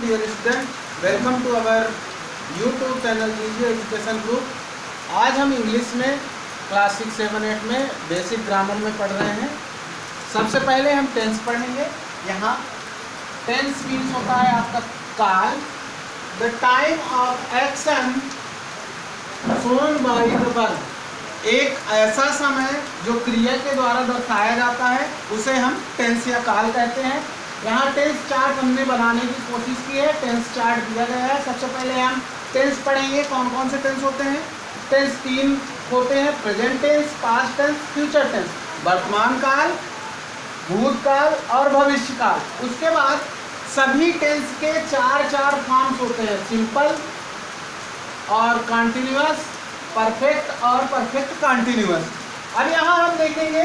Dear student, welcome to our YouTube channel easy education group. आज हम English में class 6, 7, 8 में बेसिक ग्रामर में पढ़ रहे हैं। सबसे पहले हम टेंस पढ़ेंगे। यहाँ टेंस मीन्स होता है आपका काल, the time of action shown by the verb. एक ऐसा समय जो क्रिया के द्वारा दर्शाया जाता है उसे हम टेंस या काल कहते हैं। यहाँ टेंस चार्ट हमने बनाने की कोशिश की है, टेंस चार्ट दिया गया है। सबसे पहले हम टेंस पढ़ेंगे। कौन कौन से टेंस होते हैं? टेंस 3 होते हैं, present tense, past tense, future tense. वर्तमान काल, भूतकाल और भविष्य काल। उसके बाद सभी टेंस के चार फॉर्म्स होते हैं, सिंपल और कंटिन्यूअस, परफेक्ट और परफेक्ट कंटिन्यूअस। अब यहाँ हम देखेंगे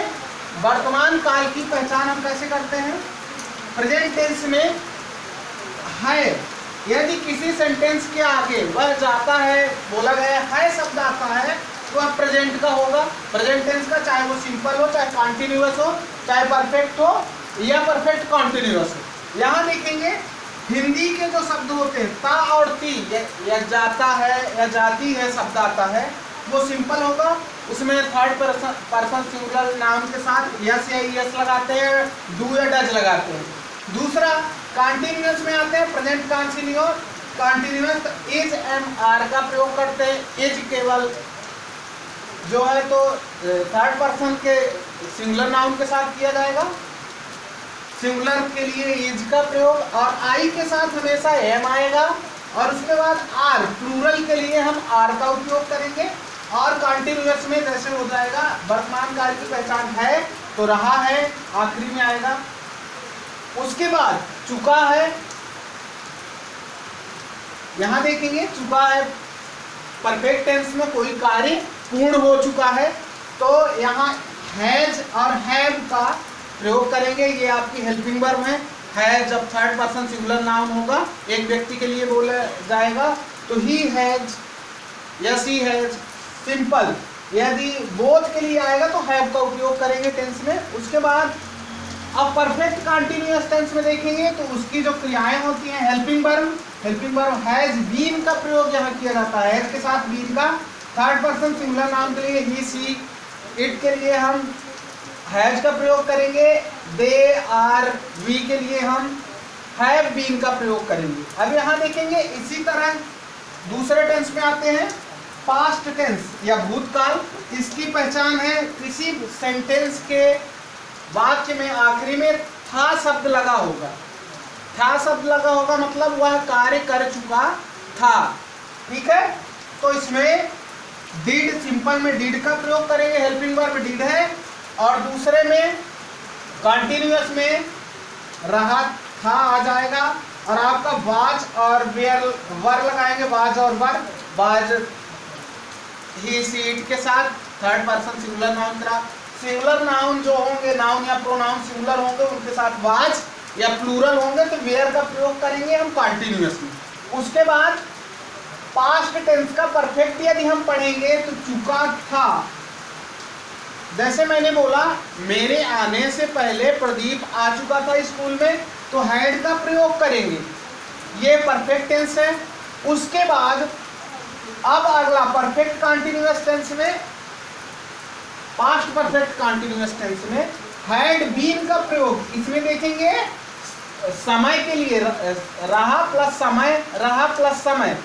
वर्तमान काल की पहचान हम कैसे करते हैं। प्रेजेंट टेंस में है, यदि किसी सेंटेंस के आगे वह जाता है, बोला गया है शब्द आता है, तो वह प्रेजेंट का होगा। प्रेजेंट टेंस का, चाहे वो सिंपल हो, चाहे कॉन्टिन्यूअस हो, चाहे परफेक्ट हो या परफेक्ट कॉन्टिन्यूअस हो। यहाँ देखेंगे हिंदी के जो शब्द होते हैं ता और ती, या जाता है या जाती है शब्द आता है, वो सिंपल होगा। उसमें थर्ड पर्सन सिंगुलर नाउन के साथ यस या यस लगाते हैं, डू या डज लगाते हैं। दूसरा कॉन्टिन्यूअस में आते हैं, present continuous is and are का प्रयोग करते हैं। इज केवल जो है तो थर्ड पर्सन के सिंगुलर नाउन के साथ किया जाएगा, सिंगुलर के लिए इज का प्रयोग, और आई के साथ हमेशा एम आएगा। और उसके बाद आर, प्लूरल के लिए हम आर का उपयोग करेंगे। और कॉन्टिन्यूअस में जैसे हो जाएगा वर्तमान काल की पहचान है तो रहा है, आखिरी में आएगा। उसके बाद चुका है, यहां देखेंगे चुका है, परफेक्ट टेंस में कोई कार्य पूर्ण हो चुका है, तो यहाँ हैज और हैव का प्रयोग करेंगे। ये आपकी हेल्पिंग वर्ब है। हैज जब थर्ड पर्सन सिंगुलर नाउन होगा, एक व्यक्ति के लिए बोला जाएगा, तो he has, yes he has. Simple यदि बोथ के लिए आएगा तो हैव का उपयोग करेंगे टेंस में। उसके बाद अब परफेक्ट कंटिन्यूअस टेंस में देखेंगे तो उसकी जो क्रियाएं होती हैं, हेल्पिंग वर्ब हैज बीन का प्रयोग यहाँ किया जाता है, हैज के साथ बीन का। थर्ड पर्सन सिंगुलर नाउन के लिए ही, सी, इट के लिए हम हैज का प्रयोग करेंगे। दे, आर, वी के लिए हम हैव बीन का प्रयोग करेंगे। अब यहाँ देखेंगे इसी तरह दूसरे टेंस में आते हैं, पास्ट टेंस या भूतकाल। इसकी पहचान है किसी सेंटेंस के वाक्य में आखिरी में था शब्द लगा होगा। था शब्द लगा होगा मतलब वह कार्य कर चुका था, ठीक है। तो इसमें डिड, सिंपल में डिड का प्रयोग करेंगे, हेल्पिंग वर्ब डिड है। और दूसरे में कंटिन्यूअस में रहा, था आ जाएगा। और आपका वाज और वेयर, वर लगाएंगे, वाज और वर। वाज ही, सी, इट के साथ थर्ड पर्सन सिंगुलर नाउन का। सिंगुलर नाउन जो होंगे, नाउन या प्रोनाउन सिंगुलर होंगे, उनके साथ वाज या प्लूरल होंगे तो वेयर का प्रयोग करेंगे हम कॉन्टिन्यूअस में। उसके बाद पास्ट टेंस का परफेक्ट यदि हम पढ़ेंगे तो चुका था। जैसे मैंने बोला मेरे आने से पहले प्रदीप आ चुका था स्कूल में, तो हैड का प्रयोग करेंगे, ये परफेक्ट टेंस है। उसके बाद अब अगला परफेक्ट कंटिन्यूअस टेंस में, पास्ट परफेक्ट कंटिन्यूअस टेंस में हैड बीन का प्रयोग। इसमें देखेंगे समय के लिए रहा प्लस समय, रहा प्लस समय,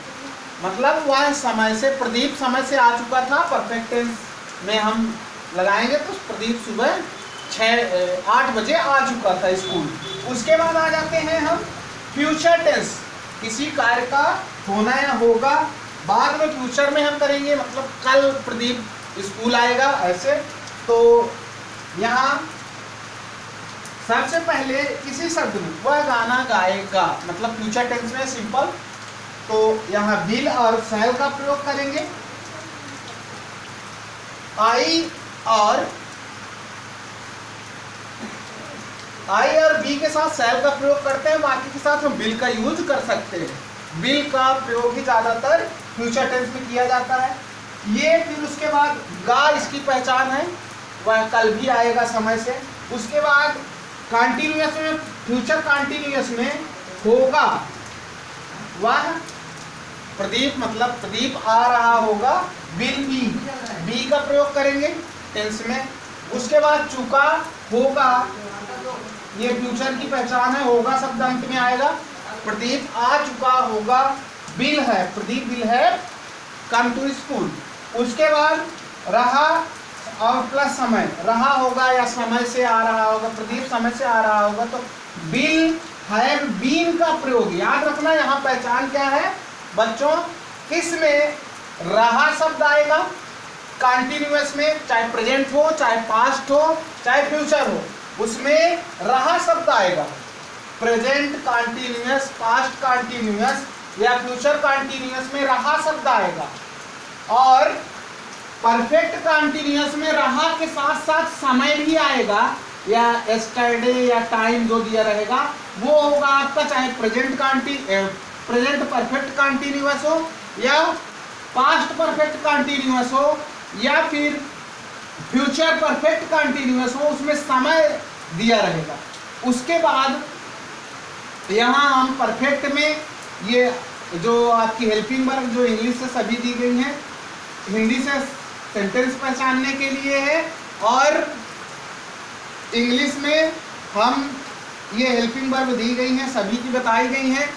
मतलब वह समय से, प्रदीप समय से आ चुका था। परफेक्ट टेंस में हम लगाएंगे तो प्रदीप सुबह 8 बजे आ चुका था स्कूल। उसके बाद आ जाते हैं हम फ्यूचर टेंस, किसी कार्य का होना या होगा, बाद में फ्यूचर में हम करेंगे, मतलब कल प्रदीप स्कूल आएगा, ऐसे। तो यहाँ सबसे पहले किसी शब्द में वह गाना गाएगा, मतलब फ्यूचर टेंस में सिंपल, तो यहाँ विल और शैल का प्रयोग करेंगे। आई और बी के साथ शैल का प्रयोग करते हैं, बाकी के साथ हम विल का यूज कर सकते हैं। विल का प्रयोग ही ज्यादातर फ्यूचर टेंस में किया जाता है। ये फिर उसके बाद गा, इसकी पहचान है, वह कल भी आएगा समय से। उसके बाद कंटिन्यूअस में, फ्यूचर कंटिन्यूअस में होगा, वह प्रदीप मतलब प्रदीप आ रहा होगा, विल बी का प्रयोग करेंगे टेंस में। उसके बाद चुका होगा, ये फ्यूचर की पहचान है, होगा शब्द अंत में आएगा। प्रदीप आ चुका होगा, विल है, प्रदीप विल है कम टू स्कूल। उसके बाद रहा और प्लस समय, रहा होगा या समय से आ रहा होगा, प्रदीप समय से आ रहा होगा, तो विल हैव बीन का प्रयोग। याद रखना यहाँ पहचान क्या है बच्चों, किस में रहा शब्द आएगा, कंटिन्यूअस में, चाहे प्रेजेंट हो, चाहे पास्ट हो, चाहे फ्यूचर हो, उसमें रहा शब्द आएगा। प्रेजेंट कंटिन्यूअस, पास्ट कंटिन्यूअस या फ्यूचर कंटिन्यूअस में रहा शब्द आएगा। और परफेक्ट कंटिन्यूअस में रहा के साथ साथ समय भी आएगा, या एस्टरडे या टाइम जो दिया रहेगा वो होगा आपका, चाहे प्रेजेंट परफेक्ट कंटिन्यूअस हो या पास्ट परफेक्ट कंटिन्यूअस हो या फिर फ्यूचर परफेक्ट कंटिन्यूअस हो, उसमें समय दिया रहेगा। उसके बाद यहाँ हम परफेक्ट में ये जो आपकी हेल्पिंग वर्ब जो इंग्लिश से सभी दी गई हैं, हिंदी से सेंटेंस पहचानने के लिए है, और इंग्लिश में हम ये हेल्पिंग वर्ब दी गई हैं, सभी की बताई गई हैं।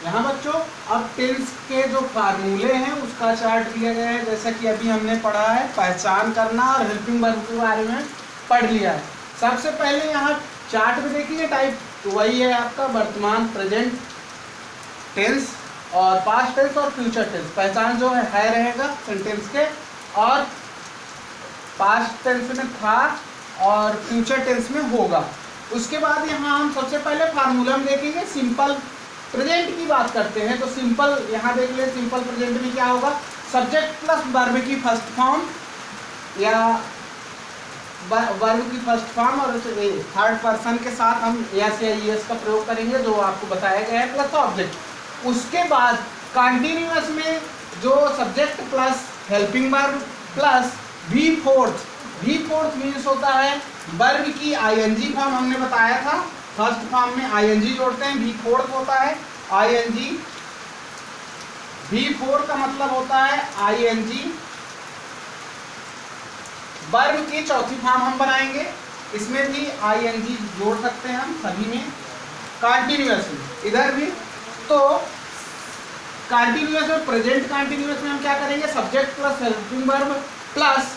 यहाँ बच्चों अब टेंस के जो फार्मूले हैं उसका चार्ट दिया गया है, जैसा कि अभी हमने पढ़ा है, पहचान करना और हेल्पिंग वर्ब के बारे में पढ़ लिया है। सबसे पहले यहाँ चार्ट में देखिए टाइप तो वही है आपका वर्तमान, प्रेजेंट टेंस और पास्ट टेंस और फ्यूचर टेंस। पहचान जो है रहेगा सेंटेंस के, और पास्ट टेंस में था और फ्यूचर टेंस में होगा। उसके बाद यहाँ हम सबसे पहले फार्मूला में देखेंगे, सिंपल प्रेजेंट की बात करते हैं तो सिंपल यहाँ देख ले, सिंपल प्रेजेंट में क्या होगा, सब्जेक्ट प्लस वर्ब की फर्स्ट फॉर्म या वर्ब की फर्स्ट फॉर्म और थर्ड पर्सन के साथ हम एस या ईएस का प्रयोग करेंगे जो आपको बताया गया है, प्लस ऑब्जेक्ट। उसके बाद कंटिन्यूअस में जो subject plus helping verb plus V fourth means होता है वर्ब की आईएनजी फॉर्म, हमने बताया था फर्स्ट फॉर्म में आईएनजी जोड़ते हैं, वी फोर्थ होता है आईएनजी, वी फोर का मतलब होता है आईएनजी। वर्ब की चौथी फॉर्म हम बनाएंगे, इसमें भी आईएनजी जोड़ सकते हैं हम सभी में, कंटिन्यूअस में इधर भी। तो कंटिन्यूअस में प्रेजेंट कंटिन्यूअस में हम क्या करेंगे, subject plus helping verb plus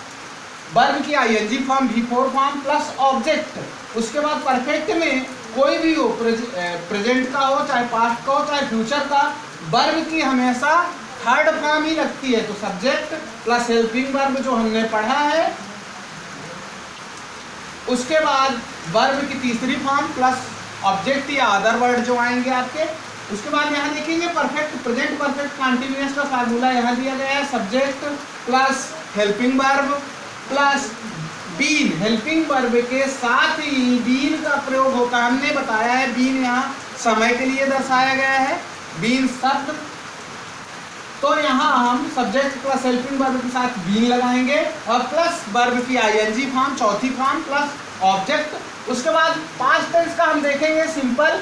verb की ING form V four form plus object. उसके बाद परफेक्ट में कोई भी हो, प्रेजेंट का हो, चाहे पास्ट का हो, चाहे फ्यूचर का, वर्ब की हमेशा थर्ड फॉर्म ही लगती है, तो सब्जेक्ट प्लस हेल्पिंग वर्ब जो हमने पढ़ा है। उसके बाद वर्ब की तीसरी फॉर्म प्लस ऑब्जेक्ट या अदर वर्ड जो आएंगे आपके। उसके बाद यहाँ देखेंगे परफेक्ट प्रेजेंट परफेक्ट कंटिन्यूअस का फार्मूला यहाँ दिया गया है, subject plus helping verb plus been. Helping verb के साथ ही बीन का प्रयोग होता है, हमने बताया है बीन यहाँ समय के लिए दर्शाया गया है, बीन शब्द। तो यहाँ हम सब्जेक्ट प्लस हेल्पिंग वर्ब के साथ बीन लगाएंगे और प्लस वर्ब की आईएनजी फॉर्म चौथी फॉर्म प्लस ऑब्जेक्ट। उसके बाद पास्ट टेंस का हम देखेंगे सिंपल,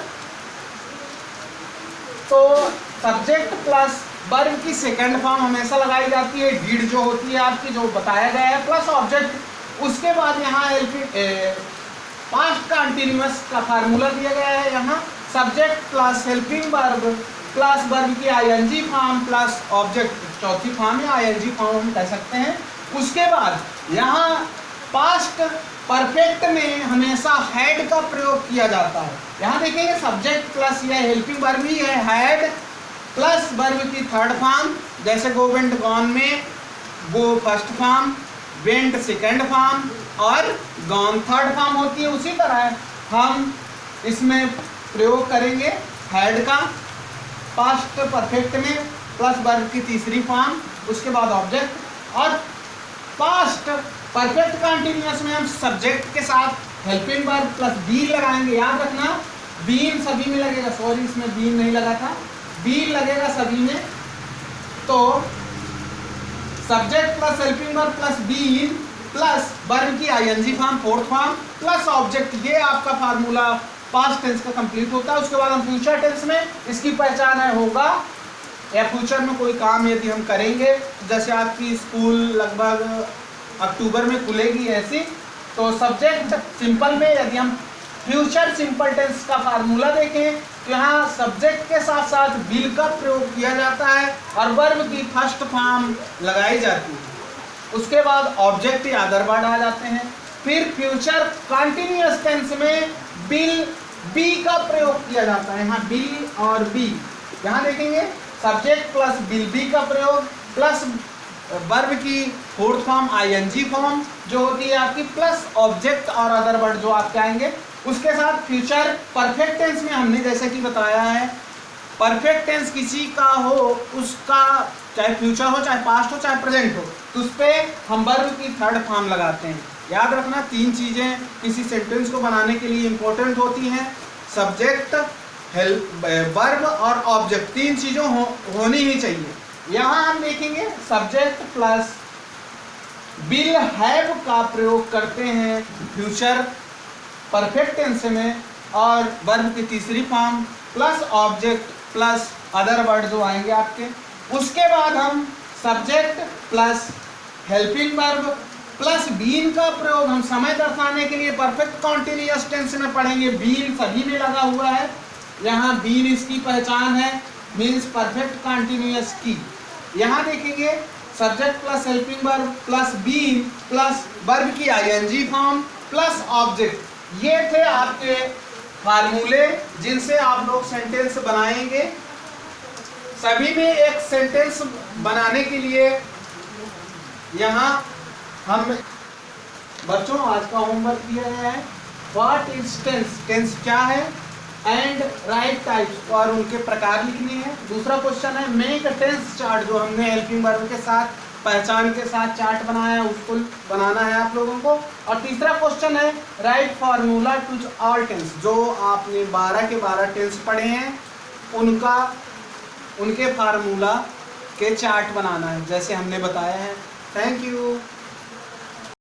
तो सब्जेक्ट प्लस वर्ब की सेकंड फॉर्म हमेशा लगाई जाती है, डीड जो होती है आपकी जो बताया गया है प्लस ऑब्जेक्ट। उसके बाद यहाँ पास्ट कंटिन्यूअस का फार्मूला दिया गया है, यहाँ subject plus helping verb plus verb की आईएनजी फॉर्म प्लस ऑब्जेक्ट चौथी फॉर्म या आईएनजी फॉर्म हम कह सकते हैं। उसके बाद यहाँ पास्ट परफेक्ट में हमेशा हैड का प्रयोग किया जाता है। यहाँ देखेंगे सब्जेक्ट प्लस या हेल्पिंग वर्ब ही है, हैड प्लस वर्ब की थर्ड फॉर्म, जैसे गो वेंट गॉन में go first form, went second form और गॉन थर्ड फॉर्म होती है। उसी तरह हम इसमें प्रयोग करेंगे हैड का पास्ट परफेक्ट में प्लस वर्ब की तीसरी फॉर्म, उसके बाद ऑब्जेक्ट। और पास्ट परफेक्ट कंटिन्यूअस में हम सब्जेक्ट के साथ हेल्पिंग वर्ब प्लस बीन लगाएंगे। याद रखना बीन सभी में लगेगा, सॉरी इसमें बीन नहीं लगा था, बीन लगेगा सभी में। तो subject plus helping verb plus been plus verb की ING form fourth form plus object, ये आपका फार्मूला पास्ट टेंस का कंप्लीट होता है। उसके बाद हम फ्यूचर टेंस में इसकी पहचान है होगा, या फ्यूचर में कोई काम यदि हम करेंगे, जैसे आपकी स्कूल लगभग अक्टूबर में खुलेगी ऐसी, तो सब्जेक्ट सिंपल में यदि हम फ्यूचर सिंपल टेंस का फार्मूला देखें तो यहाँ सब्जेक्ट के साथ साथ विल का प्रयोग किया जाता है और वर्ब की फर्स्ट फॉर्म लगाई जाती है। उसके बाद ऑब्जेक्ट या अदर वर्ड आ जाते हैं। फिर फ्यूचर कंटिन्यूअस टेंस में विल बी का प्रयोग किया जाता है। यहाँ विल और बी, यहाँ देखेंगे सब्जेक्ट प्लस विल बी का प्रयोग प्लस वर्ब की फोर्थ फॉर्म आईएनजी फॉर्म जो होती है आपकी, प्लस ऑब्जेक्ट और अदर वर्ड जो आपके आएंगे। उसके साथ फ्यूचर परफेक्ट टेंस में हमने जैसे कि बताया है, परफेक्ट टेंस किसी का हो, उसका चाहे फ्यूचर हो, चाहे पास्ट हो, चाहे प्रेजेंट हो, तो उस पर हम वर्ब की थर्ड फॉर्म लगाते हैं। याद रखना 3 चीज़ें किसी सेंटेंस को बनाने के लिए इंपॉर्टेंट होती हैं, सब्जेक्ट, वर्ब और ऑब्जेक्ट, 3 चीज़ों होनी ही चाहिए। यहाँ हम देखेंगे सब्जेक्ट प्लस विल हैव का प्रयोग करते हैं फ्यूचर परफेक्ट टेंस में, और वर्ब की तीसरी form plus object plus other word जो आएंगे आपके। उसके बाद हम subject plus helping verb plus been का प्रयोग हम समय दर्शाने के लिए परफेक्ट कॉन्टिन्यूअस टेंस में पढ़ेंगे। बीन सभी में लगा हुआ है, यहाँ बीन इसकी पहचान है, मीन्स परफेक्ट कॉन्टिन्यूअस की। यहाँ देखेंगे subject plus helping verb plus been plus verb की आईएनजी फॉर्म प्लस ऑब्जेक्ट। ये थे आपके फार्मूले जिनसे आप लोग सेंटेंस बनाएंगे। सभी में एक सेंटेंस बनाने के लिए यहाँ हम बच्चों आज का होमवर्क दिया गया है, व्हाट इज टेंस, टेंस क्या है, एंड राइट टाइप्स और उनके प्रकार लिखने हैं। दूसरा क्वेश्चन है मेक अ टेंस चार्ट, जो हमने हेल्पिंग वर्ब के साथ पहचान के साथ चार्ट बनाया है, उसको बनाना है आप लोगों को। और तीसरा क्वेश्चन है right formula to all tense, जो आपने 12 के 12 टेंस पढ़े हैं उनके फार्मूला के चार्ट बनाना है जैसे हमने बताया है। Thank you.